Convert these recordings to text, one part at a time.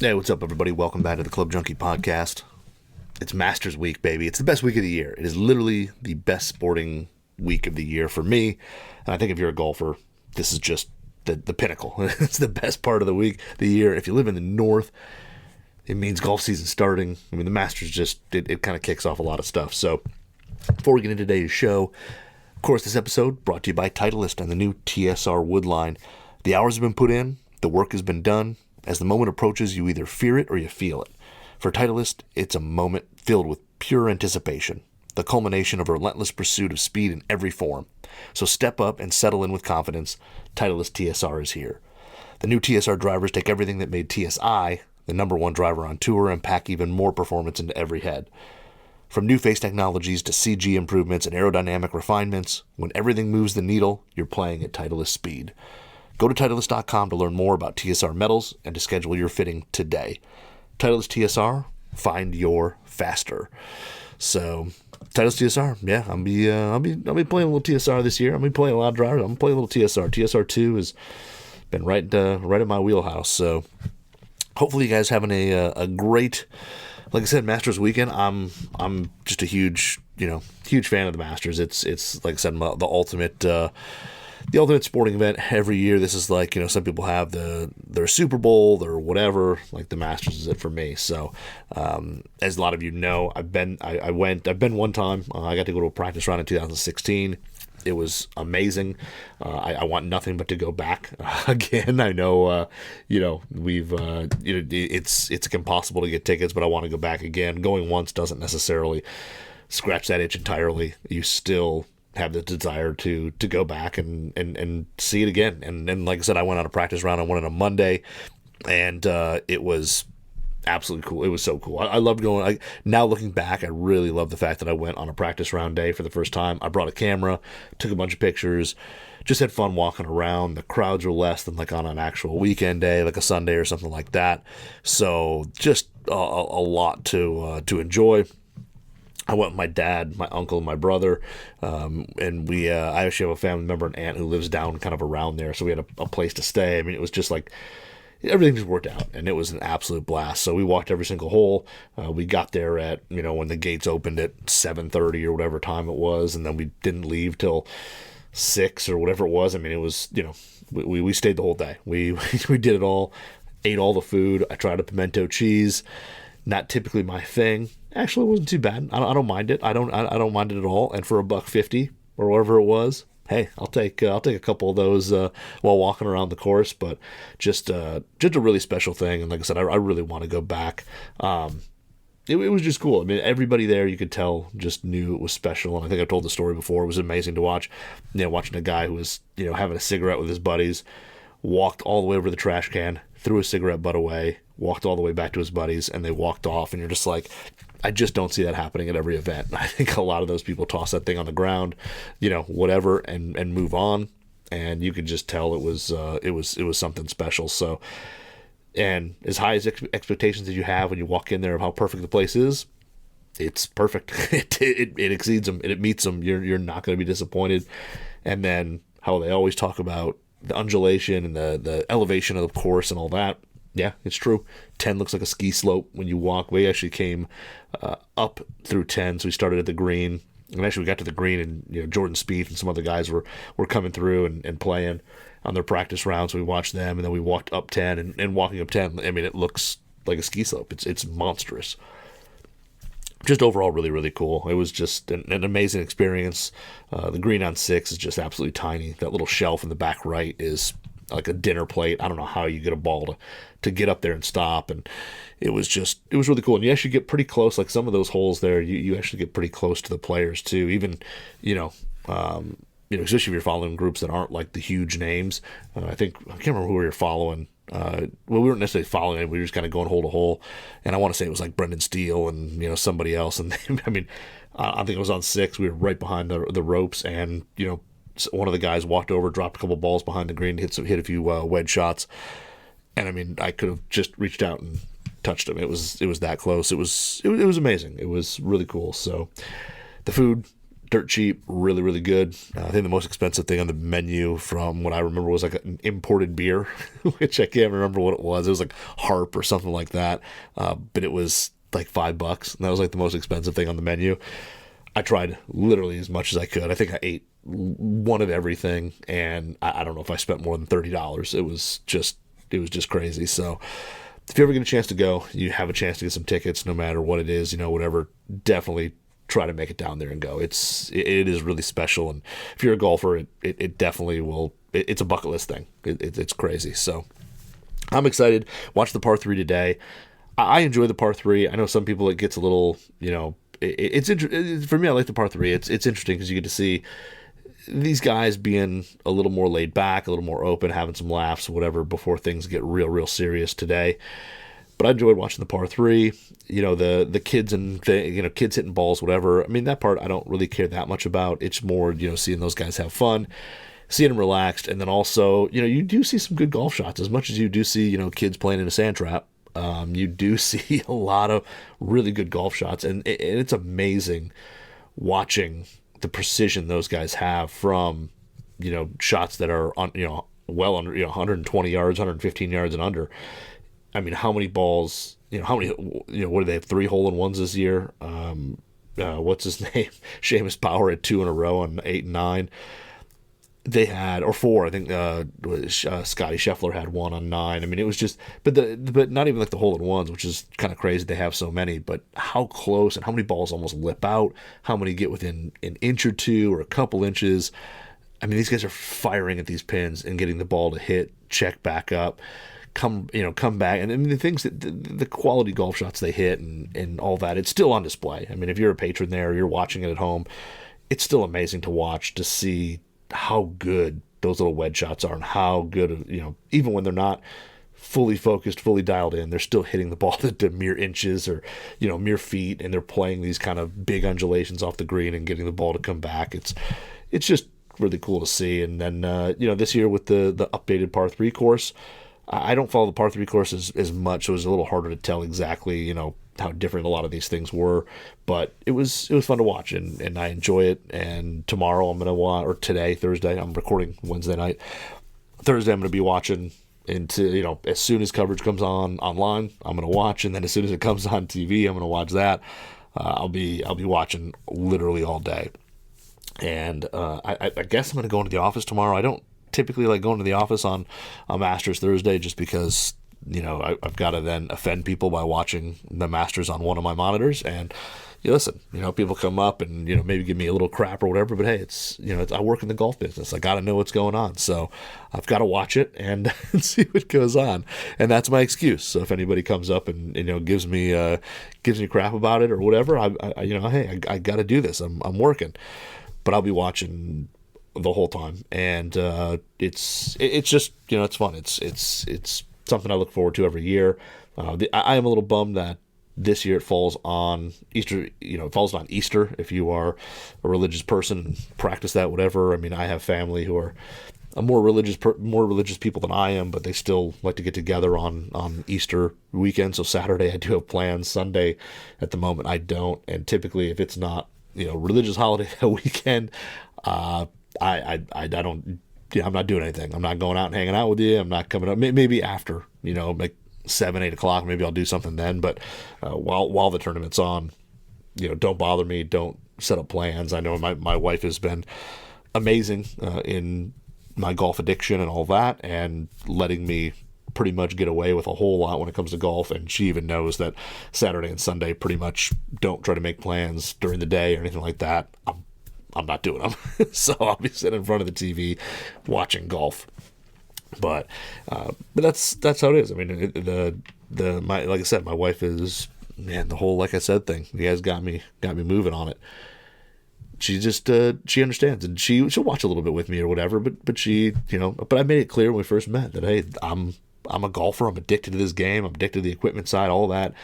Hey, what's up, everybody? Welcome back to the Club Junkie podcast. It's Masters Week, baby. It's the best week of the year. It is literally the best sporting week of the year for me. And I think if you're a golfer, this is just the pinnacle. It's the best part of the year. If you live in the north, it means golf season starting. I mean, the Masters it kind of kicks off a lot of stuff. So before we get into today's show, of course, this episode brought to you by Titleist and the new TSR wood line. The hours have been put in. The work has been done. As the moment approaches, you either fear it or you feel it. For Titleist, it's a moment filled with pure anticipation, the culmination of a relentless pursuit of speed in every form. So step up and settle in with confidence. Titleist TSR is here. The new TSR drivers take everything that made TSI the number one driver on tour and pack even more performance into every head. From new face technologies to CG improvements and aerodynamic refinements, when everything moves the needle, you're playing at Titleist speed. Go to Titleist.com to learn more about TSR metals and to schedule your fitting today. Titleist TSR, find your faster. So, Titleist TSR, yeah, I'll be playing a little TSR this year. I'll be playing a lot of drivers. I'm gonna play a little TSR. TSR2 has been right in my wheelhouse. So, hopefully, you guys having a great, like I said, Masters weekend. I'm just a huge fan of the Masters. It's like I said, the ultimate sporting event every year. This is like, some people have their Super Bowl or whatever. Like the Masters is it for me. So, as a lot of you know, I've been one time. I got to go to a practice round in 2016. It was amazing. I want nothing but to go back again. I know, it's impossible to get tickets, but I want to go back again. Going once doesn't necessarily scratch that itch entirely. You still have the desire to go back and see it again. And like I said, I went on a practice round. I went on a Monday, and it was absolutely cool. It was so cool. I loved going. Now looking back, I really love the fact that I went on a practice round day for the first time. I brought a camera, took a bunch of pictures, just had fun walking around. The crowds were less than like on an actual weekend day, like a Sunday or something like that. So just a lot to enjoy. I went with my dad, my uncle, and my brother, and I actually have a family member, an aunt, who lives down kind of around there, so we had a place to stay. I mean, it was just like, everything just worked out, and it was an absolute blast. So we walked every single hole. We got there at, when the gates opened at 7:30 or whatever time it was, and then we didn't leave till 6 or whatever it was. I mean, it was, we stayed the whole day. We did it all, ate all the food. I tried a pimento cheese. Not typically my thing. Actually, it wasn't too bad. I don't mind it. I don't mind it at all. And for $1.50 or whatever it was, hey, I'll take a couple of those while walking around the course. But just a really special thing. And like I said, I really want to go back. It was just cool. I mean, everybody there, you could tell, just knew it was special. And I think I've told the story before. It was amazing to watch. Watching a guy who was having a cigarette with his buddies, walked all the way over to the trash can, threw a cigarette butt away, walked all the way back to his buddies, and they walked off. And you're just like, I just don't see that happening at every event. I think a lot of those people toss that thing on the ground, whatever, and move on. And you could just tell it was something special. So, and as high as expectations as you have when you walk in there of how perfect the place is, it's perfect. It exceeds them. It meets them. You're not going to be disappointed. And then how they always talk about the undulation and the elevation of the course and all that. Yeah, it's true. 10 looks like a ski slope when you walk. We actually came up through 10, so we started at the green. And actually, we got to the green, and Jordan Spieth and some other guys were coming through and playing on their practice rounds. So we watched them, and then we walked up 10. And walking up 10, I mean, it looks like a ski slope. It's monstrous. Just overall, really, really cool. It was just an amazing experience. The green on 6 is just absolutely tiny. That little shelf in the back right is like a dinner plate. I don't know how you get a ball to get up there and stop. And it was really cool. And you actually get pretty close. Like some of those holes there, you actually get pretty close to the players too. Even, especially if you're following groups that aren't like the huge names. I can't remember who we were following. We weren't necessarily following it. We were just kind of going hole to hole. And I want to say it was like Brendan Steele and, somebody else. And I think it was on 6. We were right behind the ropes, and, one of the guys walked over, dropped a couple balls behind the green, hit a few wedge shots, and I could have just reached out and touched him. It was that close. It was amazing. It was really cool. So the food, dirt cheap, really, really good. I think the most expensive thing on the menu from what I remember was like an imported beer, which I can't remember what it was. It was like Harp or something like that. But it was like $5, and that was like the most expensive thing on the menu. I tried literally as much as I could. I think I ate one of everything, and I don't know if I spent more than $30. It was just crazy. So if you ever get a chance to go, you have a chance to get some tickets, no matter what it is, whatever, definitely try to make it down there and go. It is really special, and if you're a golfer, it definitely will. It's a bucket list thing. It's crazy. So I'm excited. Watch the par 3 today. I enjoy the par 3. I know some people it gets a little, for me. I like the par 3. It's interesting because you get to see these guys being a little more laid back, a little more open, having some laughs, whatever, before things get real serious today. But I enjoyed watching the par 3, the kids and kids hitting balls, whatever. I mean, that part I don't really care that much about. It's more, seeing those guys have fun, seeing them relaxed. And then also, you do see some good golf shots as much as you do see, kids playing in a sand trap. You do see a lot of really good golf shots, and it's amazing watching the precision those guys have from, shots that are on, well under, 120 yards, 115 yards and under. I mean, how many balls, how many, what do they have, 3 hole-in-ones this year? What's his name? Seamus Power had 2 in a row on 8 and 9. They had, or 4, I think, Scotty Scheffler had 1 on 9. I mean, it was just, but not even like the hole-in-ones, which is kind of crazy they have so many, but how close and how many balls almost lip out, how many get within an inch or 2 or a couple inches. I mean, these guys are firing at these pins and getting the ball to hit, check back up, come back. And I mean, the things that the quality golf shots they hit and all that, it's still on display. I mean, if you're a patron there, you're watching it at home, it's still amazing to watch, to see how good those little wedge shots are and how good, even when they're not fully focused, fully dialed in, they're still hitting the ball to mere inches or, mere feet, and they're playing these kind of big undulations off the green and getting the ball to come back. It's just really cool to see. And then, this year with the updated par 3 course, I don't follow the par 3 course as much, so it was a little harder to tell exactly, how different a lot of these things were, but it was fun to watch, and I enjoy it. And tomorrow I'm going to watch, or today, Thursday, I'm recording Wednesday night. Thursday I'm going to be watching into, as soon as coverage comes on online, I'm going to watch, and then as soon as it comes on TV, I'm going to watch that. I'll be watching literally all day. And I guess I'm going to go into the office tomorrow. I don't typically like going to the office on Masters Thursday just because, I've got to then offend people by watching the Masters on one of my monitors. And listen, people come up and, maybe give me a little crap or whatever, but hey, it's I work in the golf business. I got to know what's going on. So I've got to watch it and see what goes on. And that's my excuse. So if anybody comes up and, gives me crap about it or whatever, hey, I got to do this. I'm working, but I'll be watching the whole time. And it's just, it's fun. It's something I look forward to every year. I am a little bummed that this year it falls on Easter. It falls on Easter. If you are a religious person, practice that, whatever. I mean, I have family who are more religious people than I am, but they still like to get together on Easter weekend. So Saturday I do have plans. Sunday, at the moment, I don't. And typically, if it's not religious holiday that weekend, I don't. I'm not doing anything. I'm not going out and hanging out with you. I'm not coming up. Maybe after, like 7, 8 o'clock, maybe I'll do something then. But while the tournament's on, don't bother me. Don't set up plans. I know my wife has been amazing in my golf addiction and all that, and letting me pretty much get away with a whole lot when it comes to golf. And she even knows that Saturday and Sunday pretty much don't try to make plans during the day or anything like that. I'm not doing them. So I'll be sitting in front of the TV watching golf. But that's how it is. I mean, like I said, my wife is, the whole like I said thing. You guys got me moving on it. She just she understands, and she'll watch a little bit with me or whatever. But she, but I made it clear when we first met that, hey, I'm a golfer. I'm addicted to this game. I'm addicted to the equipment side, all that.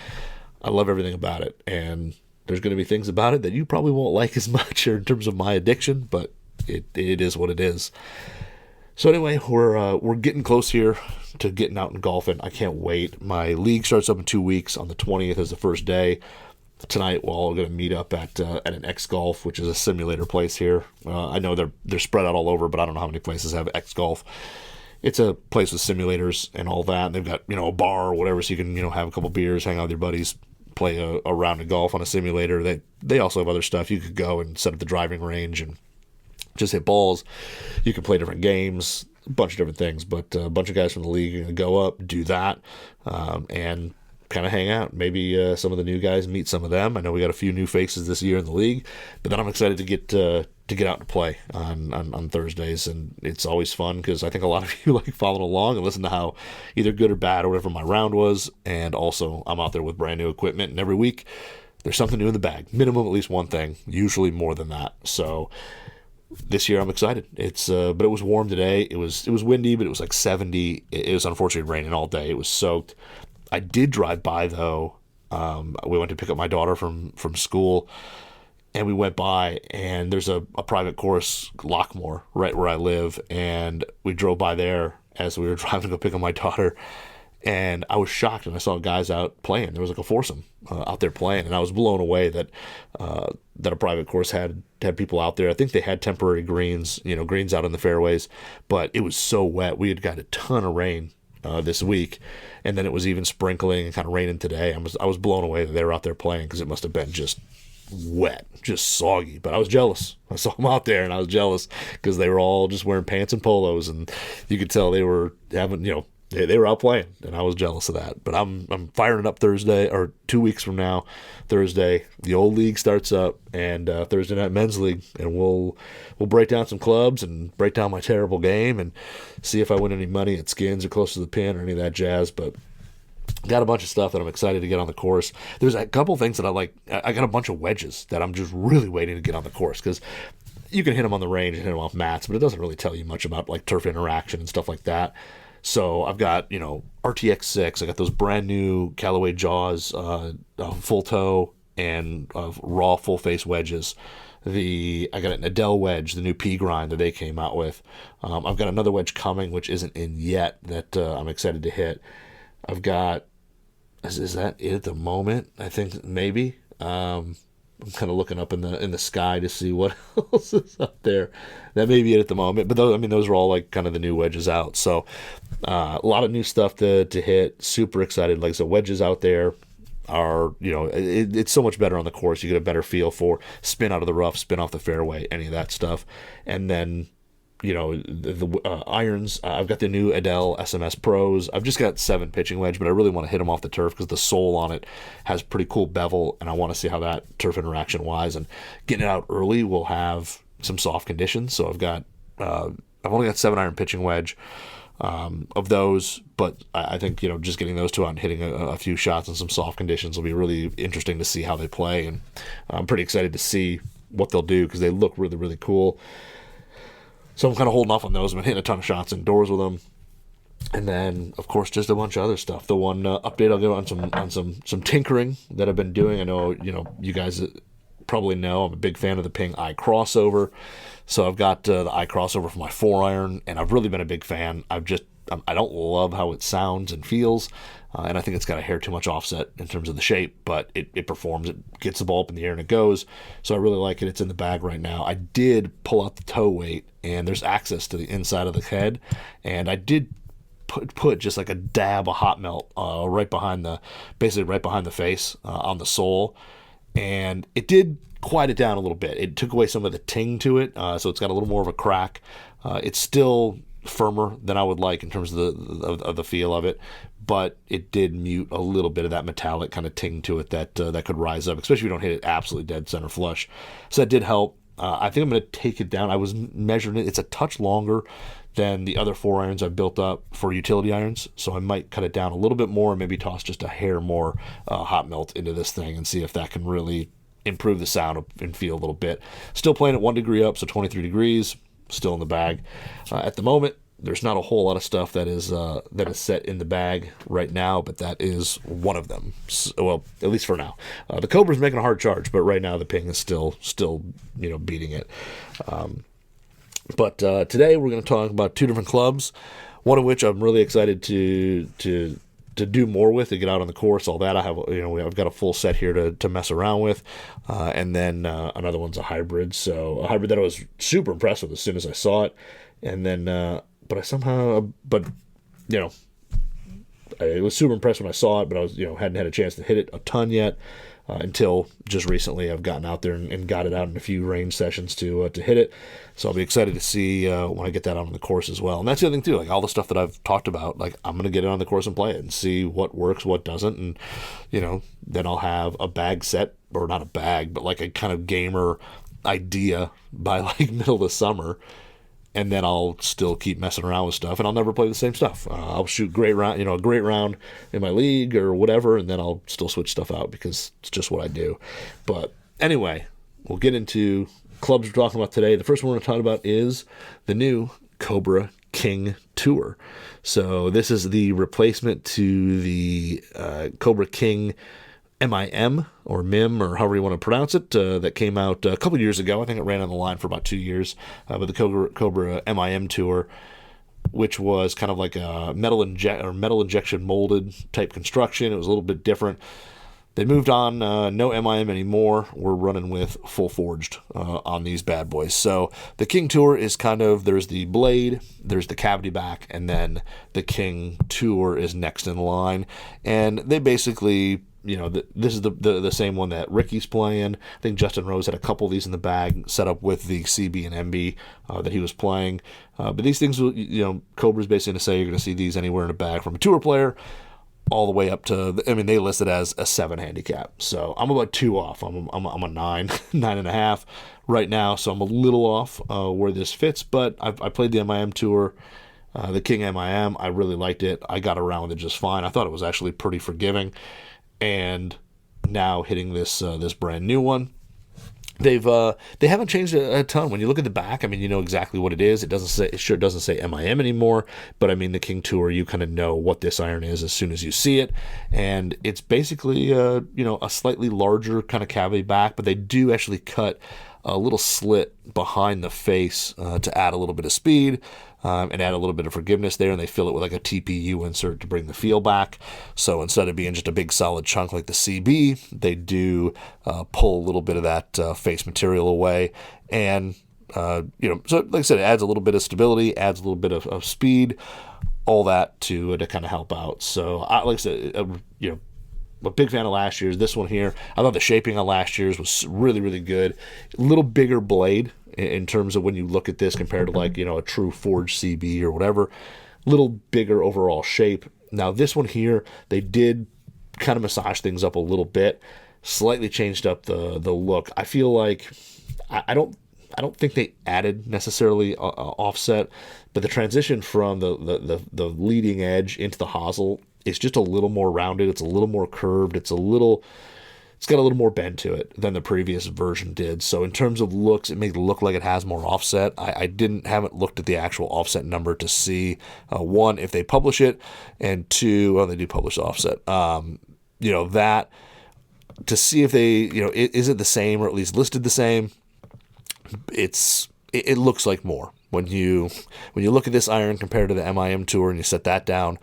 I love everything about it, and there's going to be things about it that you probably won't like as much in terms of my addiction, but it is what it is. So anyway, we're getting close here to getting out and golfing. I can't wait. My league starts up in 2 weeks. On the 20th is the first day. tonight we're all going to meet up at an X Golf, which is a simulator place here. I know they're spread out all over, but I don't know how many places have X Golf. It's a place with simulators and all that. And they've got, a bar or whatever, so you can, have a couple beers, hang out with your buddies, play a round of golf on a simulator. They also have other stuff. You could go and set up the driving range and just hit balls. You can play different games, a bunch of different things. But a bunch of guys from the league are going to go up, do that, and kind of hang out. Maybe some of the new guys, meet some of them. I know we got a few new faces this year in the league, but then I'm excited to get out and play on Thursdays, and it's always fun because I think a lot of you like following along and listen to how either good or bad or whatever my round was, and also I'm out there with brand new equipment, and every week there's something new in the bag, minimum at least one thing, usually more than that. So this year I'm excited. But it was warm today. It was windy, but it was like 70. It was unfortunately raining all day. It was soaked. I did drive by though. We went to pick up my daughter from school, and we went by, and there's a private course, Lockmore, right where I live, and we drove by there as we were driving to go pick up my daughter, and I was shocked, and I saw guys out playing. There was like a foursome out there playing, and I was blown away that a private course had people out there. I think they had temporary greens, greens out in the fairways, but it was so wet. We had got a ton of rain this week, and then it was even sprinkling and kind of raining today. I was blown away that they were out there playing because it must have been just wet, just soggy. But I was jealous. I saw them out there, and I was jealous because they were all just wearing pants and polos, and you could tell they were having, they were out playing, and I was jealous of that. But I'm firing up Thursday, or 2 weeks from now, Thursday. The old league starts up, and Thursday night men's league, and we'll break down some clubs and break down my terrible game and see if I win any money at skins or close to the pin or any of that jazz. But got a bunch of stuff that I'm excited to get on the course. There's a couple things that I like. I got a bunch of wedges that I'm just really waiting to get on the course because you can hit them on the range and hit them off mats, but it doesn't really tell you much about like turf interaction and stuff like that. So I've got, RTX 6. I got those brand new Callaway Jaws full toe and raw full face wedges. I got an Adele wedge, the new P grind that they came out with. I've got another wedge coming, which isn't in yet, that I'm excited to hit. I've got, is that it at the moment? I think maybe. I'm kind of looking up in the sky to see what else is up there. That may be it at the moment. But those are all like kind of the new wedges out. So a lot of new stuff to hit. Super excited. Like, so wedges out there are, it's so much better on the course. You get a better feel for spin out of the rough, spin off the fairway, any of that stuff. And then, the irons, I've got the new Adele SMS Pros. I've just got 7 pitching wedge, but I really want to hit them off the turf because the sole on it has pretty cool bevel, and I want to see how that turf interaction wise. And getting it out early will have some soft conditions. So I've only got 7 iron pitching wedge of those, but I think just getting those two out and hitting a few shots in some soft conditions will be really interesting to see how they play, and I'm pretty excited to see what they'll do because they look really, really cool. So I'm kind of holding off on those. I've been hitting a ton of shots indoors with them. And then, of course, just a bunch of other stuff. The one update I'll give on some tinkering that I've been doing. I know, you guys probably know I'm a big fan of the Ping Eye crossover. So I've got the Eye crossover for my 4-iron, and I've really been a big fan. I don't love how it sounds and feels, and I think it's got a hair too much offset in terms of the shape, but it performs. It gets the ball up in the air and it goes. So I really like it. It's in the bag right now. I did pull out the toe weight, and there's access to the inside of the head, and I did put just like a dab of hot melt right behind the face on the sole, and it did quiet it down a little bit. It took away some of the ting to it, so it's got a little more of a crack. It's still firmer than I would like in terms of the feel of it, but it did mute a little bit of that metallic kind of ting to it that could rise up, especially if you don't hit it absolutely dead center flush. So that did help. I think I'm going to take it down. I was measuring it. It's a touch longer than the other 4-irons I've built up for utility irons, so I might cut it down a little bit more and maybe toss just a hair more hot melt into this thing and see if that can really improve the sound and feel a little bit. Still playing at 1 degree up, so 23 degrees, still in the bag. At the moment, there's not a whole lot of stuff that is set in the bag right now, but that is one of them. So, well, at least for now. The Cobra's making a hard charge, but right now the Ping is still beating it. But today we're going to talk about 2 different clubs, one of which I'm really excited to to do more with, to get out on the course, all that. I have, I've got a full set here to mess around with, and then another one's a hybrid. So a hybrid that I was super impressed with as soon as I saw it, and then but I was super impressed when I saw it, but I was hadn't had a chance to hit it a ton yet. Until just recently, I've gotten out there and got it out in a few range sessions to hit it. So I'll be excited to see when I get that out on the course as well. And that's the other thing too, like all the stuff that I've talked about, like I'm gonna get it on the course and play it and see what works, what doesn't, and then I'll have a bag set, or not a bag, but like a kind of gamer idea by like middle of the summer. And then I'll still keep messing around with stuff, and I'll never play the same stuff. I'll shoot a great round in my league or whatever, and then I'll still switch stuff out because it's just what I do. But anyway, we'll get into clubs we're talking about today. The first one we're going to talk about is the new Cobra King Tour. So this is the replacement to the Cobra King MIM or MIM or however you want to pronounce it, that came out a couple years ago. I think it ran on the line for about 2 years, but the Cobra MIM Tour, which was kind of like a metal injection molded type construction. It was a little bit different. They moved on, no MIM anymore. We're running with full forged on these bad boys. So the King Tour is kind of, there's the blade, there's the cavity back, and then the King Tour is next in line. And they basically, this is the same one that Ricky's playing. I think Justin Rose had a couple of these in the bag set up with the CB and MB that he was playing. But these things, Cobra's basically going to say you're going to see these anywhere in a bag from a tour player all the way up to, they list it as a 7 handicap. So I'm about 2 off. I'm a 9, 9.5 right now. So I'm a little off where this fits, but I played the MIM Tour, the King MIM. I really liked it. I got around with it just fine. I thought it was actually pretty forgiving. And now hitting this brand new one, they haven't changed a ton. When you look at the back, you know exactly what it is. It sure doesn't say MIM anymore, but the King Tour, you kind of know what this iron is as soon as you see it, and it's basically a slightly larger kind of cavity back, but they do actually cut a little slit behind the face to add a little bit of speed. And add a little bit of forgiveness there, and they fill it with like a TPU insert to bring the feel back. So instead of being just a big solid chunk like the CB, they do pull a little bit of that face material away. And, so like I said, it adds a little bit of stability, adds a little bit of speed, all that to kind of help out. So, like I said, I'm a big fan of last year's. This one here, I thought the shaping on last year's was really, really good. A little bigger blade in terms of when you look at this compared to like, a true forged CB or whatever. Little bigger overall shape. Now this one here, they did kind of massage things up a little bit, slightly changed up the look. I feel like I don't think they added necessarily offset, but the transition from the leading edge into the hosel is just a little more rounded. It's a little more curved. It's got a little more bend to it than the previous version did. So in terms of looks, it makes it look like it has more offset. I haven't looked at the actual offset number to see, one, if they publish it, and two, well, they do publish offset. That to see if they, is it the same or at least listed the same? It looks like more when you look at this iron compared to the MIM Tour and you set that down.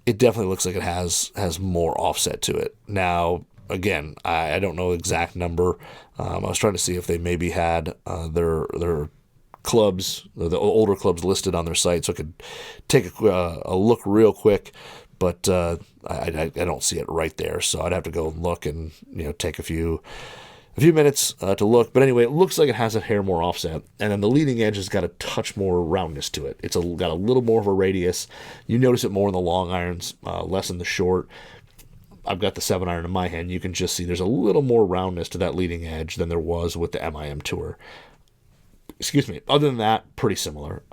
It definitely looks like it has more offset to it. Now, again, I don't know the exact number. I was trying to see if they maybe had their clubs, the older clubs listed on their site, so I could take a look real quick. But I don't see it right there, so I'd have to go and look and take a few minutes to look. But anyway, it looks like it has a hair more offset, and then the leading edge has got a touch more roundness to it. It's got a little more of a radius. You notice it more in the long irons, less in the short. I've got the 7 iron in my hand. You can just see there's a little more roundness to that leading edge than there was with the MIM Tour. Excuse me. Other than that, pretty similar.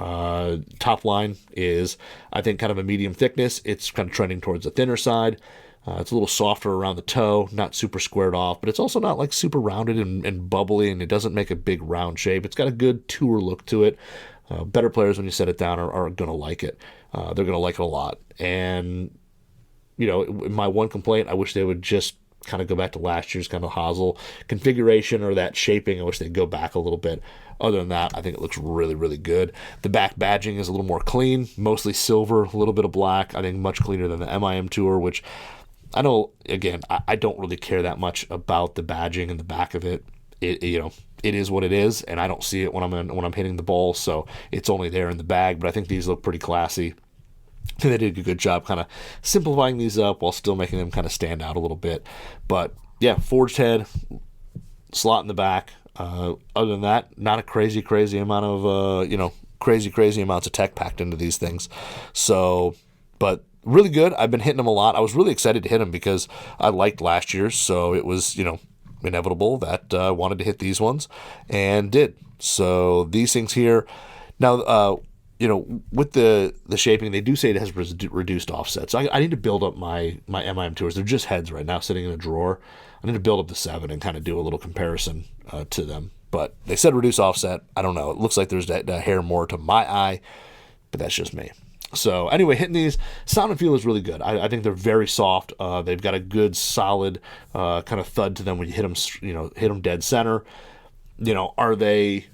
Top line is, I think, kind of a medium thickness. It's kind of trending towards the thinner side. It's a little softer around the toe, not super squared off, but it's also not like super rounded and bubbly, and it doesn't make a big round shape. It's got a good tour look to it. Better players, when you set it down, are going to like it. They're going to like it a lot. And my one complaint, I wish they would just kind of go back to last year's kind of hosel configuration or that shaping. I wish they'd go back a little bit. Other than that, I think it looks really, really good. The back badging is a little more clean, mostly silver, a little bit of black. I think much cleaner than the MIM Tour, which I know, again, I don't really care that much about the badging in the back of it. It is what it is, and I don't see it when I'm hitting the ball, so it's only there in the bag. But I think these look pretty classy. I think they did a good job kind of simplifying these up while still making them kind of stand out a little bit. But yeah, forged head, slot in the back. Other than that, not a crazy amount of crazy amounts of tech packed into these things. So, but really good. I've been hitting them a lot. I was really excited to hit them because I liked last year's, so it was inevitable that I wanted to hit these ones, and did. So these things here now. With the shaping, they do say it has reduced offset. So I need to build up my MIM Tours. They're just heads right now sitting in a drawer. I need to build up the 7 and kind of do a little comparison to them. But they said reduce offset. I don't know. It looks like there's that hair more to my eye, but that's just me. So anyway, hitting these, sound and feel is really good. I think they're very soft. They've got a good solid kind of thud to them when you hit them hit dead center. Are they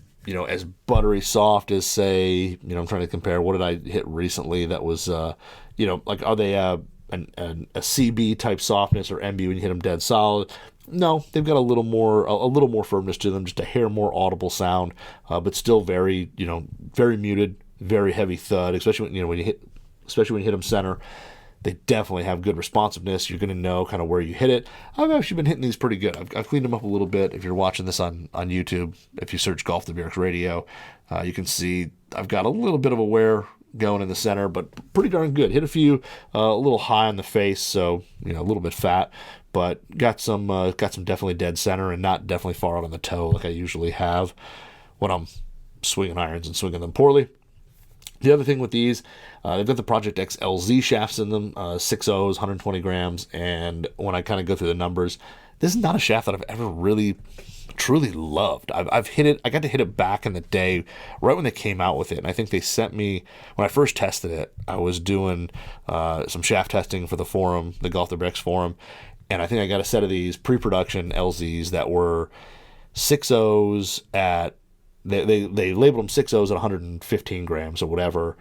as buttery soft as, say, I'm trying to compare, what did I hit recently that was, are they a CB type softness or MB when you hit them dead solid? No, they've got a little more firmness to them, just a hair more audible sound, but still very, very muted, very heavy thud, especially when you hit them center. They definitely have good responsiveness. You're going to know kind of where you hit it. I've actually been hitting these pretty good. I've cleaned them up a little bit. If you're watching this on YouTube, if you search Golf the Barracks Radio, you can see I've got a little bit of a wear going in the center, but pretty darn good. Hit a few a little high on the face, so a little bit fat, but got some definitely dead center and not definitely far out on the toe like I usually have when I'm swinging irons and swinging them poorly. The other thing with these, they've got the Project X LZ shafts in them, 6.0s, 120 grams, and when I kind of go through the numbers, this is not a shaft that I've ever really truly loved. I've hit it. I got to hit it back in the day, right when they came out with it, and I think they sent me, when I first tested it, I was doing some shaft testing for the forum, the Golf the Barracks forum, and I think I got a set of these pre-production LZs that were 6.0s at, They labeled them 6.0s at 115 grams or whatever,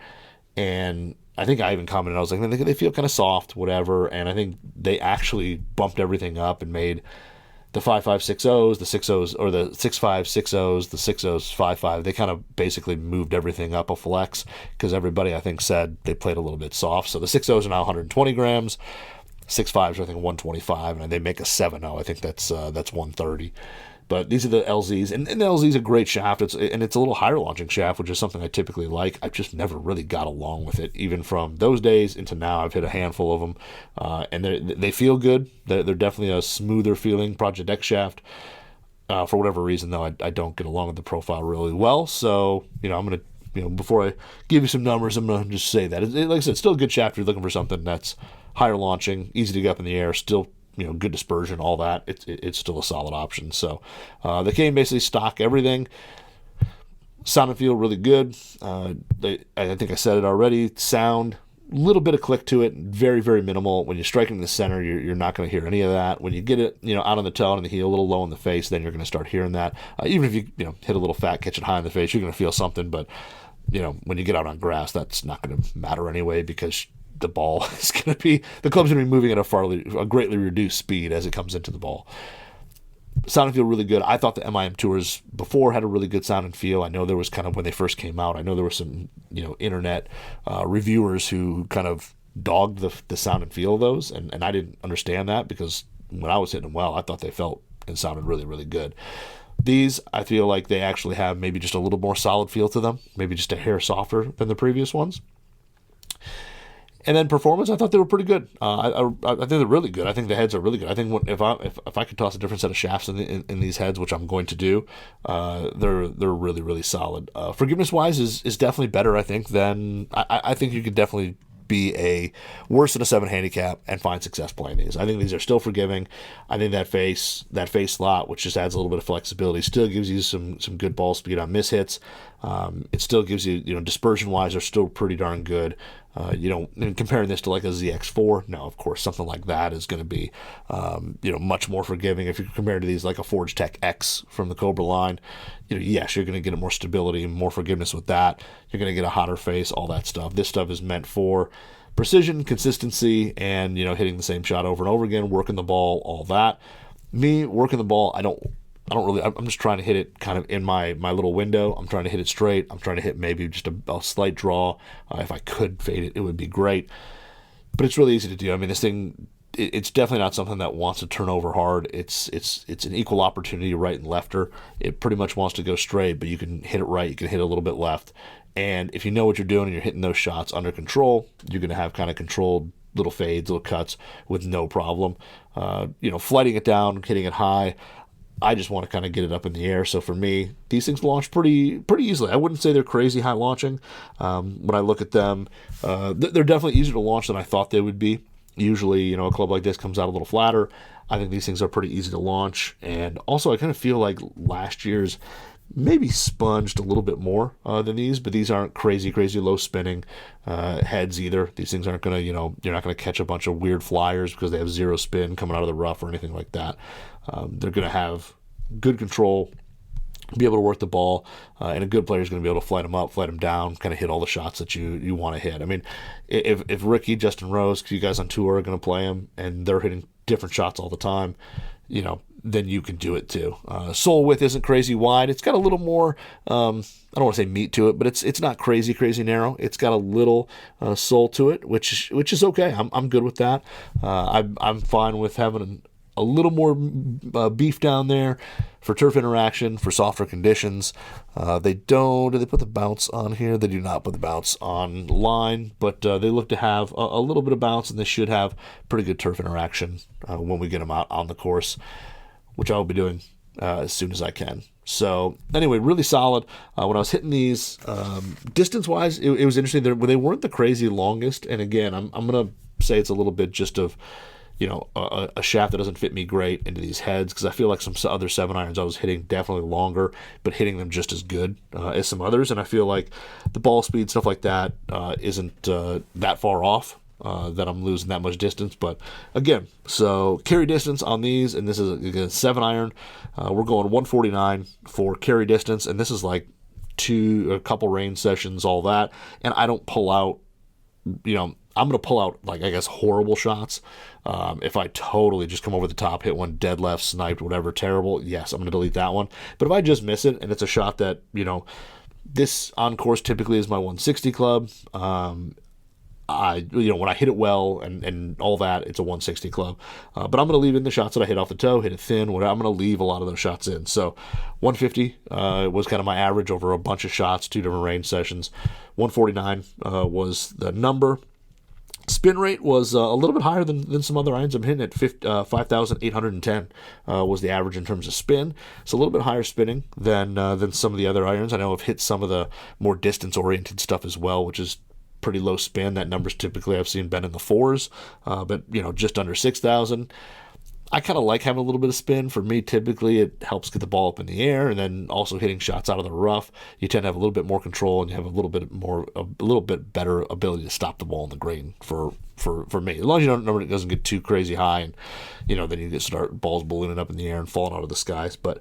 and I think I even commented, I was like, they feel kind of soft, whatever, and I think they actually bumped everything up and made the 5.5 6.0s, the 6.0s, or the 6.5 6.0s, the 6.0s 5.5, they kind of basically moved everything up a flex, because everybody, I think, said they played a little bit soft. So the 6.0s are now 120 grams, 6.5s are, I think, 125, and they make a 7.0, I think that's 130. But these are the LZs, and the LZ is a great shaft. It's a little higher launching shaft, which is something I typically like. I've just never really got along with it, even from those days into now. I've hit a handful of them, and they feel good. They're definitely a smoother feeling Project X shaft. For whatever reason, though, I don't get along with the profile really well. So I'm gonna before I give you some numbers, I'm gonna just say that like I said, still a good shaft if you're looking for something that's higher launching, easy to get up in the air, still good dispersion, all that. It's still a solid option. So they came basically stock everything. Sound and feel really good. I think I said it already. Sound, a little bit of click to it, very, very minimal. When you strike it in the center, you're not going to hear any of that. When you get it out on the toe and on the heel, a little low in the face, then you're going to start hearing that. Even if you hit a little fat, catch it high in the face, you're going to feel something. But when you get out on grass, that's not going to matter anyway, because the ball is going to be, the club's going to be moving at a greatly reduced speed as it comes into the ball. Sound and feel really good. I thought the MIM Tours before had a really good sound and feel. I know there was kind of, when they first came out, I know there were some internet reviewers who kind of dogged the sound and feel of those, and I didn't understand that, because when I was hitting them well, I thought they felt and sounded really, really good. These, I feel like they actually have maybe just a little more solid feel to them, maybe just a hair softer than the previous ones. And then performance, I thought they were pretty good. I think they're really good. I think the heads are really good. I think if I could toss a different set of shafts in these heads, which I'm going to do, they're really, really solid. Forgiveness wise is definitely better. I think than I think you could definitely be a worse than a 7 handicap and find success playing these. I think these are still forgiving. I think that face slot, which just adds a little bit of flexibility, still gives you some good ball speed on mishits. It still gives you, dispersion wise, they're still pretty darn good. And comparing this to like a ZX4, no, of course, something like that is going to be, much more forgiving. If you compare to these like a Forge Tech X from the Cobra line, yes, you're going to get more stability and more forgiveness with that. You're going to get a hotter face, all that stuff. This stuff is meant for precision, consistency, and, hitting the same shot over and over again, working the ball, all that. Me, working the ball, I don't really, I'm just trying to hit it kind of in my little window. I'm trying to hit it straight. I'm trying to hit maybe just a slight draw. If I could fade it, it would be great. But it's really easy to do. I mean, this thing, it's definitely not something that wants to turn over hard. It's an equal opportunity right and lefter. It pretty much wants to go straight, but you can hit it right. You can hit a little bit left. And if you know what you're doing and you're hitting those shots under control, you're going to have kind of controlled little fades, little cuts with no problem. Flighting it down, hitting it high, I just want to kind of get it up in the air. So for me, these things launch pretty easily. I wouldn't say they're crazy high launching. When I look at them, they're definitely easier to launch than I thought they would be. Usually, a club like this comes out a little flatter. I think these things are pretty easy to launch. And also, I kind of feel like last year's maybe sponged a little bit more than these, but these aren't crazy low spinning heads either. These things aren't going to, you're not going to catch a bunch of weird flyers because they have zero spin coming out of the rough or anything like that. They're going to have good control, be able to work the ball, and a good player is going to be able to flight them up, flight them down, kind of hit all the shots that you want to hit. I mean, if Ricky, Justin Rose, you guys on tour are going to play them and they're hitting different shots all the time, then you can do it too. Sole width isn't crazy wide. It's got a little more, I don't want to say meat to it, but it's not crazy narrow. It's got a little sole to it, which is okay. I'm good with that. I'm fine with having a little more beef down there for turf interaction, for softer conditions. Do they put the bounce on here? They do not put the bounce on line, but they look to have a little bit of bounce, and they should have pretty good turf interaction when we get them out on the course, which I will be doing as soon as I can. So anyway, really solid. When I was hitting these, distance-wise, it was interesting. They weren't the crazy longest, and again, I'm going to say it's a little bit just of, a shaft that doesn't fit me great into these heads, because I feel like some other 7-irons I was hitting definitely longer, but hitting them just as good as some others, and I feel like the ball speed, stuff like that, isn't that far off. That I'm losing that much distance. But again, so carry distance on these, and this is a 7-iron. We're going 149 for carry distance, and this is like a couple range sessions, all that. And I don't pull out, I'm going to pull out, like, I guess, horrible shots. If I totally just come over the top, hit one dead left, sniped, whatever, terrible, yes, I'm going to delete that one. But if I just miss it, and it's a shot that, this on course typically is my 160 club. When I hit it well and all that, it's a 160 club. But I'm going to leave in the shots that I hit off the toe, hit it thin, whatever. I'm going to leave a lot of those shots in. So 150 was kind of my average over a bunch of shots, 2 different range sessions. 149 was the number. Spin rate was a little bit higher than some other irons. I'm hitting at 5,810 was the average in terms of spin. It's a little bit higher spinning than some of the other irons. I know I've hit some of the more distance-oriented stuff as well, which is pretty low spin. That number's typically I've seen been in the 4s, but just under 6,000. I kind of like having a little bit of spin. For me, typically it helps get the ball up in the air, and then also hitting shots out of the rough. You tend to have a little bit more control, and you have a little bit better ability to stop the ball in the green for me. As long as it doesn't get too crazy high, and then you start balls ballooning up in the air and falling out of the skies. But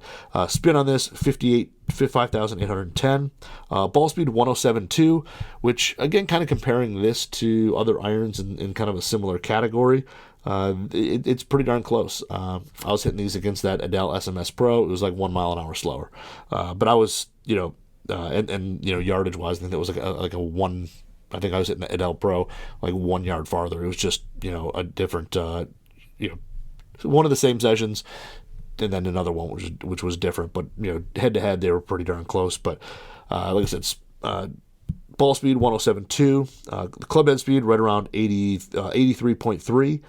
spin on this 5,810. Ball speed 107.2, which again, kind of comparing this to other irons in kind of a similar category. It's pretty darn close. I was hitting these against that Adele SMS Pro. It was like 1 mile an hour slower. But I was, yardage wise, I think that was like a one. I think I was hitting the Adele Pro like 1 yard farther. It was just, a different, one of the same sessions, and then another one which was different. But head to head, they were pretty darn close. But like I said, ball speed 107.2, the club head speed right around 83.3.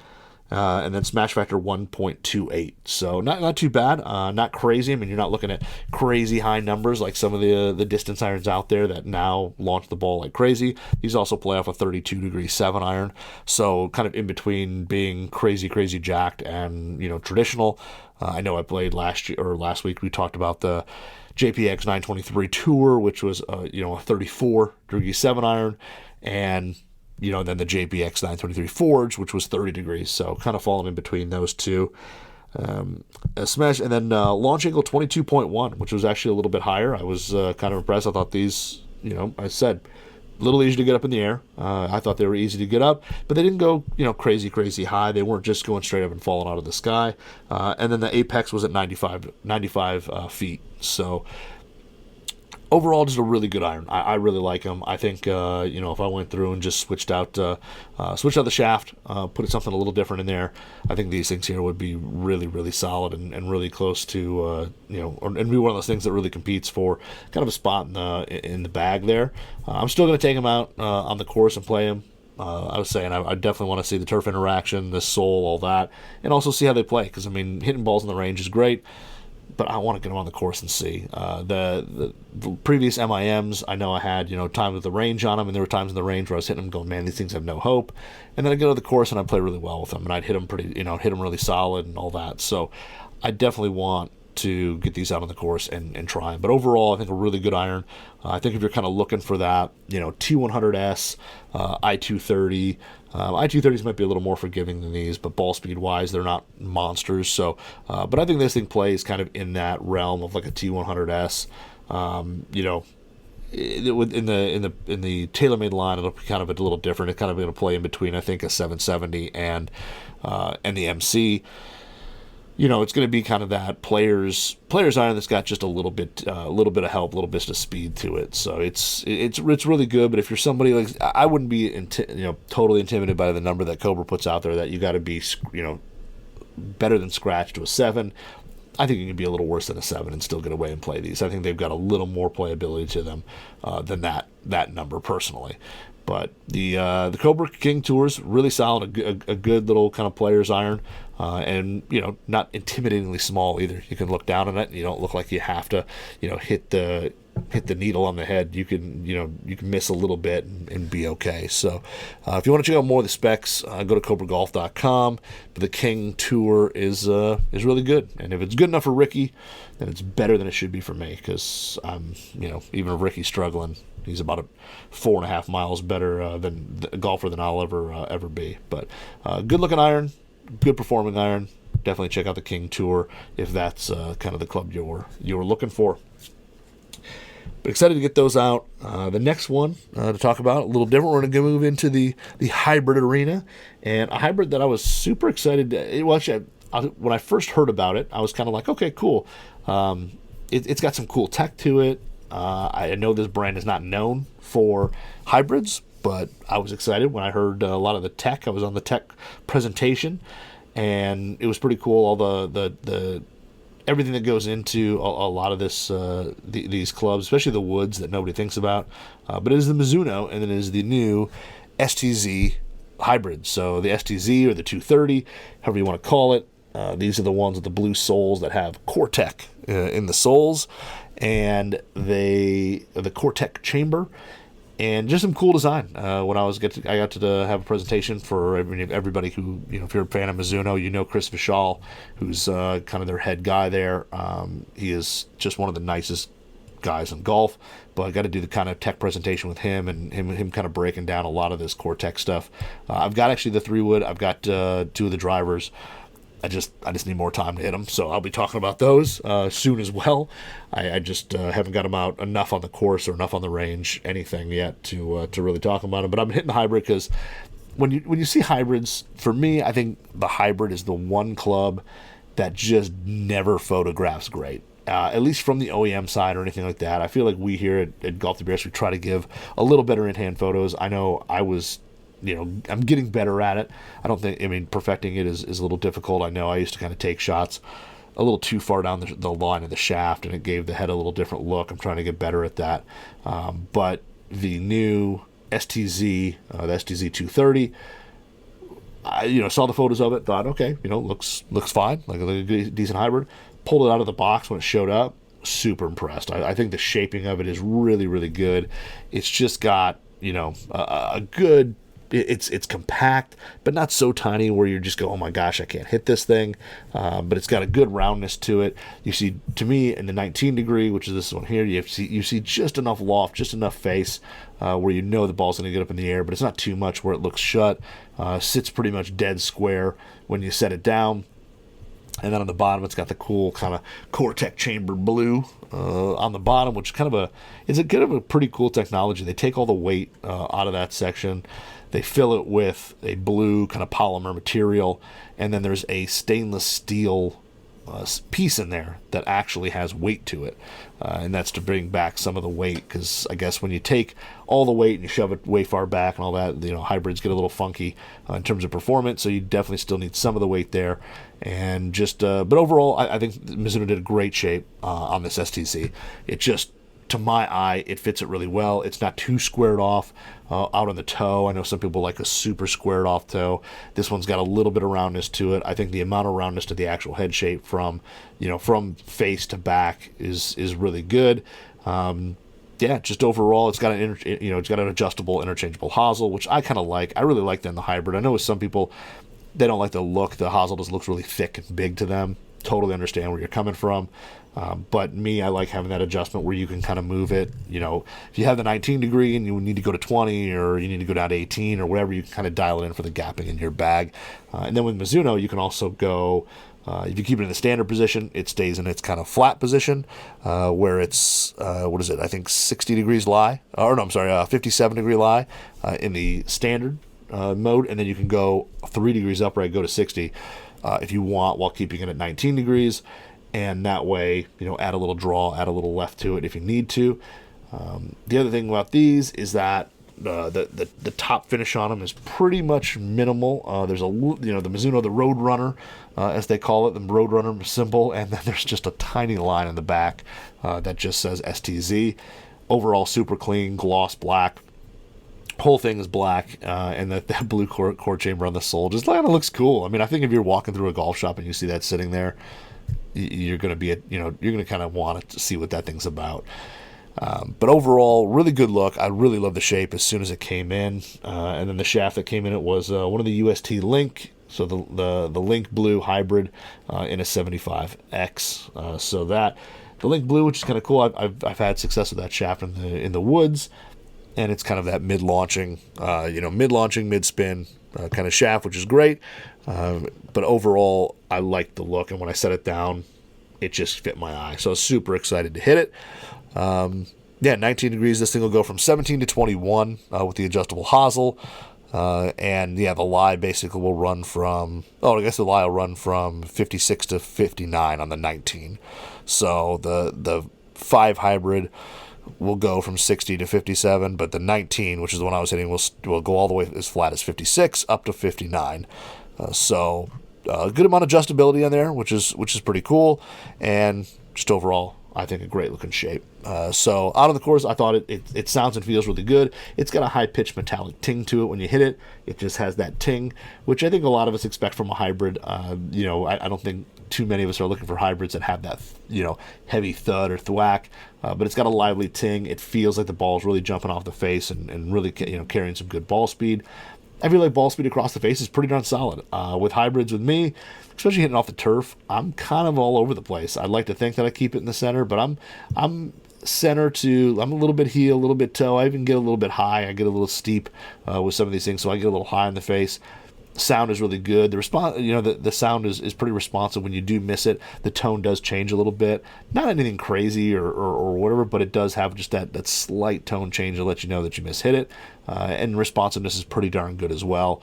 And then smash factor 1.28. So not too bad, not crazy. I mean, you're not looking at crazy high numbers like some of the distance irons out there that now launch the ball like crazy. These also play off a 32-degree 7-iron, so kind of in between being crazy jacked and traditional. I know I played last week. We talked about the JPX 923 Tour, which was a 34-degree 7-iron, and then the JPX 923 Forge, which was 30 degrees. So kind of falling in between those two. A smash, and then launch angle 22.1, which was actually a little bit higher. I was kind of impressed. I thought these, I said, a little easy to get up in the air. I thought they were easy to get up, but they didn't go, crazy high. They weren't just going straight up and falling out of the sky. And then the apex was at 95 feet. So overall, just a really good iron. I really like them. I think if I went through and just switched out the shaft, put something a little different in there, I think these things here would be really, really solid and really close to and be one of those things that really competes for kind of a spot in the bag there. I'm still going to take them out on the course and play them. I was saying I definitely want to see the turf interaction, the sole, all that, and also see how they play. Because hitting balls in the range is great, but I want to get them on the course and see. The previous MIMs, I know I had, times with the range on them, and there were times in the range where I was hitting them going, man, these things have no hope. And then I go to the course and I play really well with them, and I'd hit them hit them really solid and all that. So I definitely want to get these out on the course and try them. But overall, I think a really good iron. I think if you're kind of looking for that, T100S, I230, I230s might be a little more forgiving than these, but ball speed wise, they're not monsters. So, but I think this thing plays kind of in that realm of like a T100S. In the TaylorMade line, it'll be kind of a little different. It's kind of going to play in between, I think, a 770 and the MC. It's going to be kind of that player's iron that's got just a little bit of help, a little bit of speed to it. So it's really good. But if you're somebody like, I wouldn't be totally intimidated by the number that Cobra puts out there, that you got to be better than scratch to a 7. I think you can be a little worse than a 7 and still get away and play these. I think they've got a little more playability to them than that number personally. But the Cobra King Tour's really solid, a good little kind of player's iron, and not intimidatingly small either. You can look down on it, and you don't look like you have to hit the needle on the head. You can miss a little bit and be okay. So if you want to check out more of the specs, go to cobragolf.com. But the King Tour is really good, and if it's good enough for Ricky, then it's better than it should be for me, because I'm even if Ricky's struggling, he's about 4.5 miles better than a golfer than I'll ever be. But good looking iron, good performing iron. Definitely check out the King Tour if that's kind of the club you're looking for. But excited to get those out. The next one to talk about, a little different. We're going to move into the hybrid arena, and a hybrid that I was super excited to. When I first heard about it, I was kind of like, okay, cool. It's got some cool tech to it. I know this brand is not known for hybrids, but I was excited when I heard a lot of the tech. I was on the tech presentation, and it was pretty cool. All the everything that goes into a lot of this these clubs, especially the woods that nobody thinks about. But it is the Mizuno, and it is the new STZ hybrid. So the STZ or the 230, however you want to call it. These are the ones with the blue soles that have Core-Tech in the soles, and the Core-Tech chamber, and just some cool design. When I got to have a presentation for everybody who, if you're a fan of Mizuno, Chris Vishal, who's kind of their head guy there. He is just one of the nicest guys in golf, but I got to do the kind of tech presentation with him, and him kind of breaking down a lot of this Core-Tech stuff. I've got actually the 3-wood. I've got 2 of the drivers. I just need more time to hit them, so I'll be talking about those soon as well. I just haven't got them out enough on the course or enough on the range, anything yet to really talk about them. But I'm hitting the hybrid because when you see hybrids, for me, I think the hybrid is the one club that just never photographs great. At least from the OEM side or anything like that. I feel like we here at Golf to BS, we try to give a little better in-hand photos. I know I'm getting better at it. Perfecting it is a little difficult. I know I used to kind of take shots a little too far down the line of the shaft, and it gave the head a little different look. I'm trying to get better at that. But the new STZ, the STZ 230, I saw the photos of it, thought, okay, looks fine, like a decent hybrid. Pulled it out of the box when it showed up. Super impressed. I think the shaping of it is really, really good. It's just got a good it's compact, but not so tiny where you just go, oh my gosh, I can't hit this thing. But it's got a good roundness to it. You see, to me, in the 19 degree, which is this one here, you see just enough loft, just enough face where you know the ball's going to get up in the air, but it's not too much where it looks shut. Sits pretty much dead square when you set it down. And then on the bottom, it's got the cool kind of Cortec chamber blue on the bottom, which is a kind of a pretty cool technology. They take all the weight out of that section. They fill it with a blue kind of polymer material, and then there's a stainless steel piece in there that actually has weight to it, and that's to bring back some of the weight, because I guess when you take all the weight and you shove it way far back and all that, hybrids get a little funky in terms of performance, so you definitely still need some of the weight there. And just but overall, I think Mizuno did a great shape on this STC. It just, to my eye, it fits it really well. It's not too squared off out on the toe. I know some people like a super squared off toe. This one's got a little bit of roundness to it. I think the amount of roundness to the actual head shape from face to back is really good. Just overall, it's got an adjustable, interchangeable hosel, which I kind of like. I really like that in the hybrid. I know with some people, they don't like the look. The hosel just looks really thick and big to them. Totally understand where you're coming from. But me, I like having that adjustment where you can kind of move it. If you have the 19 degree and you need to go to 20 or you need to go down to 18 or whatever, you can kind of dial it in for the gapping in your bag. And then with Mizuno, you can also go, if you keep it in the standard position, it stays in its kind of flat position where it's, I think 60 degrees lie. 57 degree lie in the standard mode. And then you can go 3 degrees upright, go to 60 if you want, while keeping it at 19 degrees. And that way, add a little draw, add a little left to it if you need to. The other thing about these is that the top finish on them is pretty much minimal. There's the Mizuno, the Roadrunner, as they call it, the Roadrunner symbol, and then there's just a tiny line in the back that just says STZ. Overall, super clean, gloss black. Whole thing is black, and that blue core chamber on the sole just kind of looks cool. I mean, I think if you're walking through a golf shop and you see that sitting there, you're going to you're going to kind of want to see what that thing's about. But overall, really good look. I really love the shape as soon as it came in. And then the shaft that came in it was one of the UST Link, so the Link Blue hybrid in a 75X. So that the Link Blue, which is kind of cool. I've had success with that shaft in the woods, and it's kind of that mid-launching, mid-spin kind of shaft, which is great. But overall, I like the look, and when I set it down, it just fit my eye. So I was super excited to hit it. 19 degrees, this thing will go from 17 to 21 with the adjustable hosel. The lie basically will run from, the lie will run from 56 to 59 on the 19. So the 5 hybrid will go from 60 to 57, but the 19, which is the one I was hitting, will go all the way as flat as 56 up to 59. A good amount of adjustability on there, which is pretty cool, and just overall, I think a great looking shape. So out of the course, I thought it sounds and feels really good. It's got a high pitched metallic ting to it when you hit it. It just has that ting, which I think a lot of us expect from a hybrid. I don't think too many of us are looking for hybrids that have that heavy thud or thwack, but it's got a lively ting. It feels like the ball's really jumping off the face and really carrying some good ball speed. I feel like ball speed across the face is pretty darn solid. With hybrids, with me, especially hitting off the turf, I'm kind of all over the place. I'd like to think that I keep it in the center, but I'm center to, I'm a little bit heel, a little bit toe. I even get a little bit high. I get a little steep with some of these things, so I get a little high in the face. Sound is really good. The response, the sound is pretty responsive when you do miss it. The tone does change a little bit. Not anything crazy or whatever, but it does have just that slight tone change to let you know that you mishit it. And responsiveness is pretty darn good as well.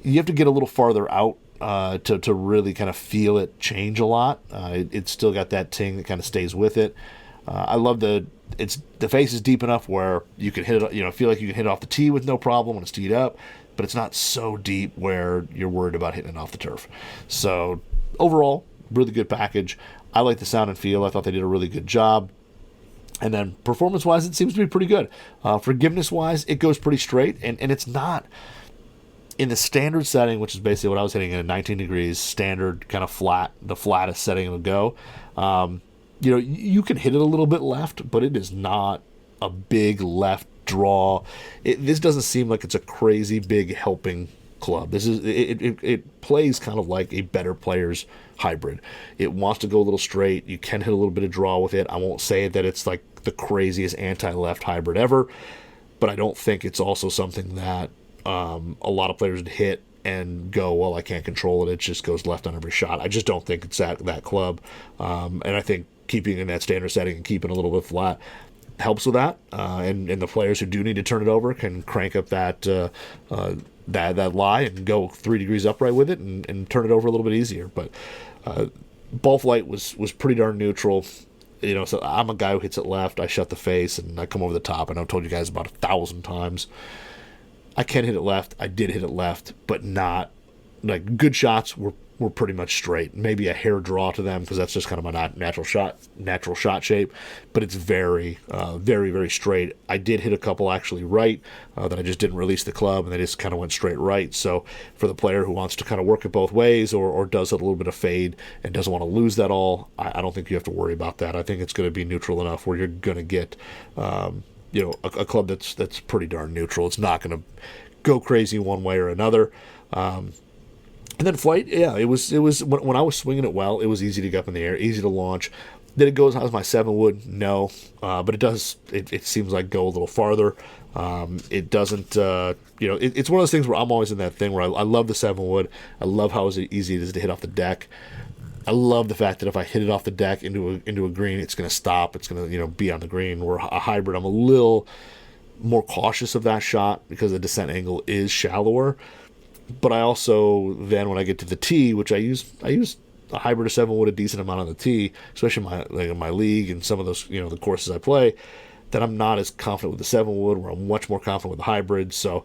You have to get a little farther out to really kind of feel it change a lot. It's still got that ting that kind of stays with it. I love the face is deep enough where you can hit it, feel like you can hit it off the tee with no problem when it's teed up, but it's not so deep where you're worried about hitting it off the turf. So overall, really good package. I like the sound and feel. I thought they did a really good job. And then performance-wise, it seems to be pretty good. Forgiveness-wise, it goes pretty straight, and it's not in the standard setting, which is basically what I was hitting at 19 degrees, standard kind of flat, the flattest setting it'll go. You can hit it a little bit left, but it is not a big left draw. This doesn't seem like it's a crazy big helping club. It plays kind of like a better player's hybrid. It wants to go a little straight. You can hit a little bit of draw with it. I won't say that it's like the craziest anti-left hybrid ever, but I don't think it's also something that a lot of players would hit and go, well, I can't control it. It just goes left on every shot. I just don't think it's that club. And I think keeping in that standard setting and keeping a little bit flat helps with that. And the players who do need to turn it over can crank up that lie and go 3 degrees upright with it and turn it over a little bit easier. But ball flight was pretty darn neutral. So I'm a guy who hits it left. I shut the face and I come over the top. And I've told you guys about 1,000 times. I can hit it left. I did hit it left, but not like good shots were pretty much straight. Maybe a hair draw to them because that's just kind of my natural shot shape. But it's very, very, very straight. I did hit a couple actually right that I just didn't release the club and they just kind of went straight right. So for the player who wants to kind of work it both ways or does a little bit of fade and doesn't want to lose that all, I don't think you have to worry about that. I think it's going to be neutral enough where you're going to get a club that's pretty darn neutral. It's not going to go crazy one way or another. And then flight, yeah, it was when I was swinging it well, it was easy to get up in the air, easy to launch. Did it go as high as my 7 wood? No, but it does. It seems like go a little farther. It doesn't. It's one of those things where I'm always in that thing where I love the 7 wood. I love how easy it is to hit off the deck. I love the fact that if I hit it off the deck into a green, it's going to stop. It's going to be on the green. Where a hybrid, I'm a little more cautious of that shot because the descent angle is shallower. But I also then when I get to the tee, which I use a hybrid of 7 wood a decent amount on the tee, especially in my league and some of those the courses I play, that I'm not as confident with the 7 wood, where I'm much more confident with the hybrid. So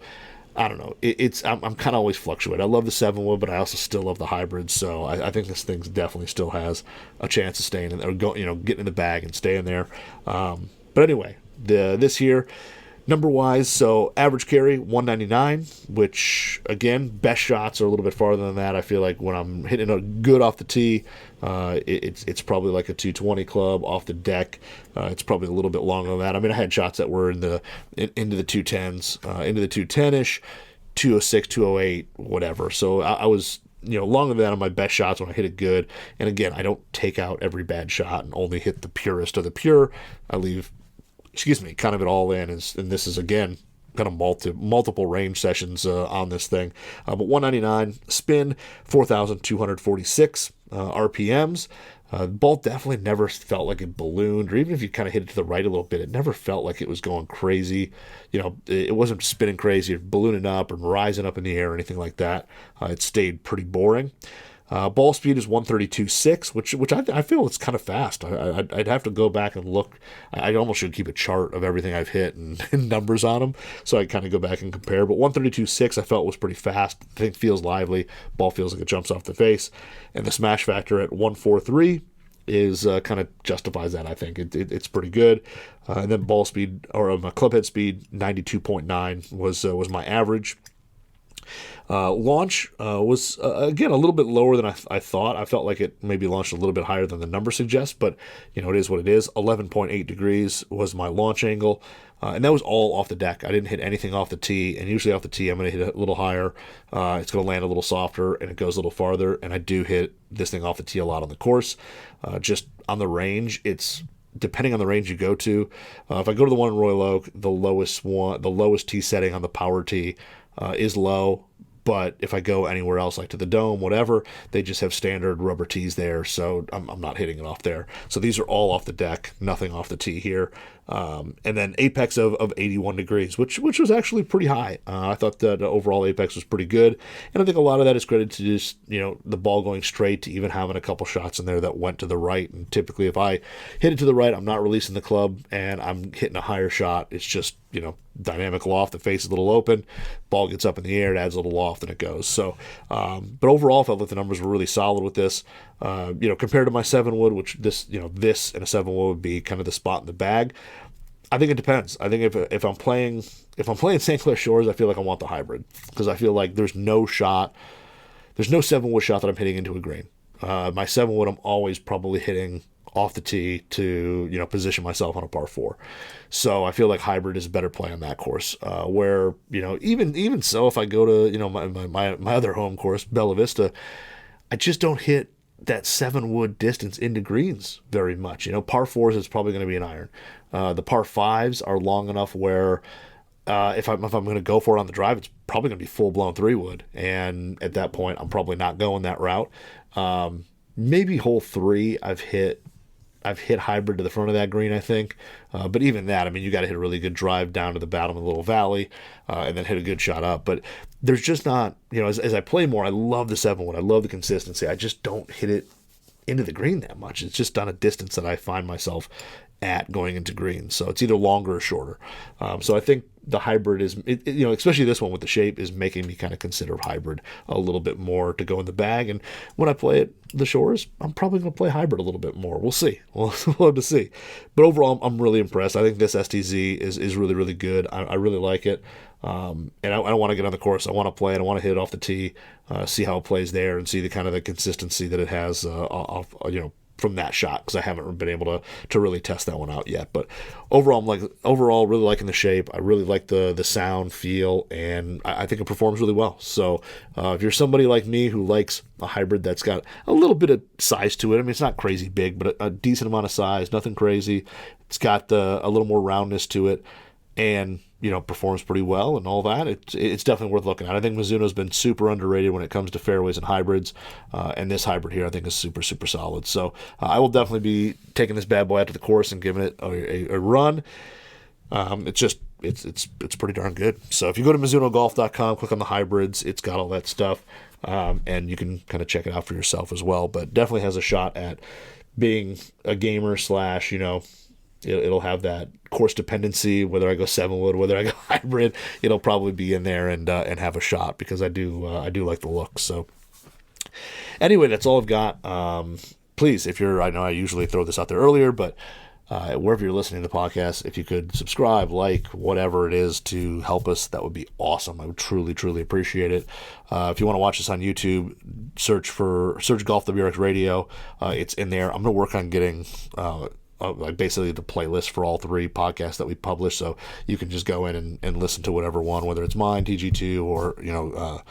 I don't know. I'm kind of always fluctuate. I love the 7 wood, but I also still love the hybrid. So I think this thing definitely still has a chance of staying in, or getting in the bag and staying there. But anyway, this here. Number-wise, so average carry, 199, which, again, best shots are a little bit farther than that. I feel like when I'm hitting it good off the tee, it's probably like a 220 club off the deck. It's probably a little bit longer than that. I mean, I had shots that were into the 210s, into the 210-ish, 206, 208, whatever. So I was longer than that on my best shots when I hit it good. And, again, I don't take out every bad shot and only hit the purest of the pure. I leave kind of it all in, and this is, again, kind of multiple range sessions on this thing. But 199, spin, 4,246 RPMs. Ball definitely never felt like it ballooned, or even if you kind of hit it to the right a little bit, it never felt like it was going crazy. It wasn't spinning crazy or ballooning up or rising up in the air or anything like that. It stayed pretty boring. Ball speed is 132.6, which I feel it's kind of fast. I'd have to go back and look. I almost should keep a chart of everything I've hit and numbers on them, so I kind of go back and compare. But 132.6 I felt was pretty fast. I think feels lively. Ball feels like it jumps off the face. And the smash factor at 143 is kind of justifies that. I think it's pretty good. And then ball speed, or my club head speed, 92.9 was my average. Launch was, again, a little bit lower than I thought. I felt like it maybe launched a little bit higher than the number suggests, but, it is what it is. 11.8 degrees was my launch angle, and that was all off the deck. I didn't hit anything off the tee, and usually off the tee I'm going to hit it a little higher. It's going to land a little softer, and it goes a little farther, and I do hit this thing off the tee a lot on the course. Just on the range, it's depending on the range you go to. If I go to the one in Royal Oak, the lowest tee setting on the power tee is low. But if I go anywhere else, like to the Dome, whatever, they just have standard rubber tees there, so I'm not hitting it off there. So these are all off the deck, nothing off the tee here. And then apex of 81 degrees, which was actually pretty high. I thought that overall apex was pretty good. And I think a lot of that is credited to just, the ball going straight, to even having a couple shots in there that went to the right. And typically if I hit it to the right, I'm not releasing the club and I'm hitting a higher shot. It's just, dynamic loft. The face is a little open. Ball gets up in the air. It adds a little loft and it goes. So, but overall, I felt like the numbers were really solid with this. Compared to my 7 wood, which this and a 7 wood would be kind of the spot in the bag. I think it depends. I think if I'm playing St. Clair Shores, I feel like I want the hybrid, because I feel like there's no 7 wood shot that I'm hitting into a green. My 7 wood, I'm always probably hitting off the tee to, position myself on a par 4. So I feel like hybrid is a better play on that course. Where, even so, if I go to, my other home course, Bella Vista, I just don't hit that 7-wood distance into greens very much. Par 4s is probably going to be an iron. The par 5s are long enough where if I'm going to go for it on the drive, it's probably going to be full-blown 3-wood. And at that point, I'm probably not going that route. Maybe hole 3, I've hit hybrid to the front of that green, I think. But even that, you got to hit a really good drive down to the bottom of the little valley and then hit a good shot up. But there's just not, as I play more, I love the 7-wood. I love the consistency. I just don't hit it into the green that much. It's just on a distance that I find myself at going into greens. So it's either longer or shorter. So I think the hybrid is, especially this one with the shape, is making me kind of consider hybrid a little bit more to go in the bag. And when I play at the Shores, I'm probably going to play hybrid a little bit more. We'll see. We'll have to see. But overall, I'm really impressed. I think this STZ is really, really good. I really like it. And I want to get on the course. I want to play it. I want to hit it off the tee, see how it plays there, and see the kind of the consistency that it has from that shot, because I haven't been able to really test that one out yet. But overall, really liking the shape. I really like the sound, feel, and I think it performs really well. So if you're somebody like me who likes a hybrid that's got a little bit of size to it, it's not crazy big, but a decent amount of size, nothing crazy. It's got a little more roundness to it, and performs pretty well and all that. It's definitely worth looking at. I think Mizuno's been super underrated when it comes to fairways and hybrids, and this hybrid here I think is super, super solid. So I will definitely be taking this bad boy out to the course and giving it a run. It's pretty darn good. So if you go to MizunoGolf.com, click on the hybrids, it's got all that stuff, and you can kind of check it out for yourself as well. But definitely has a shot at being a gamer / it'll have that course dependency, whether I go 7-wood, whether I go hybrid, it'll probably be in there and have a shot, because I do like the look. So anyway, that's all I've got. Please, I know I usually throw this out there earlier, but wherever you're listening to the podcast, if you could subscribe, like, whatever it is to help us, that would be awesome. I would truly, truly appreciate it. If you want to watch this on YouTube, search Golf WRX Radio. It's in there. I'm going to work on getting basically the playlist for all 3 podcasts that we publish, so you can just go in and listen to whatever one, whether it's mine, TG2, or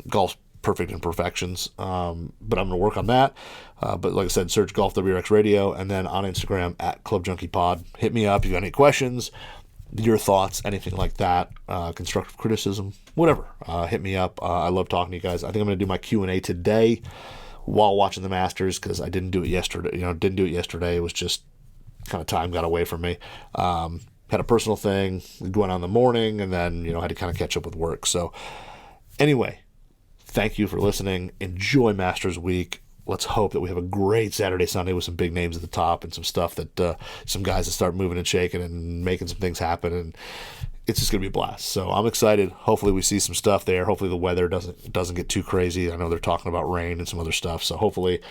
Golf's Perfect Imperfections. But I'm going to work on that. But like I said, search Golf WRX Radio, and then on Instagram at Club Junkie Pod. Hit me up if you got any questions, your thoughts, anything like that, constructive criticism, whatever. Hit me up. I love talking to you guys. I think I'm going to do my Q&A today while watching the Masters, because I didn't do it yesterday. It was just kind of time got away from me. Had a personal thing going on in the morning, and then had to kind of catch up with work. So anyway, thank you for listening. Enjoy Masters week. Let's hope that we have a great Saturday, Sunday with some big names at the top and some stuff that some guys that start moving and shaking and making some things happen, and it's just going to be a blast. So I'm excited. Hopefully we see some stuff there. Hopefully the weather doesn't get too crazy. I know they're talking about rain and some other stuff. So hopefully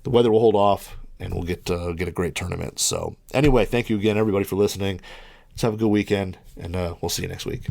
the weather will hold off and we'll get a great tournament. So anyway, thank you again, everybody, for listening. Let's have a good weekend, and we'll see you next week.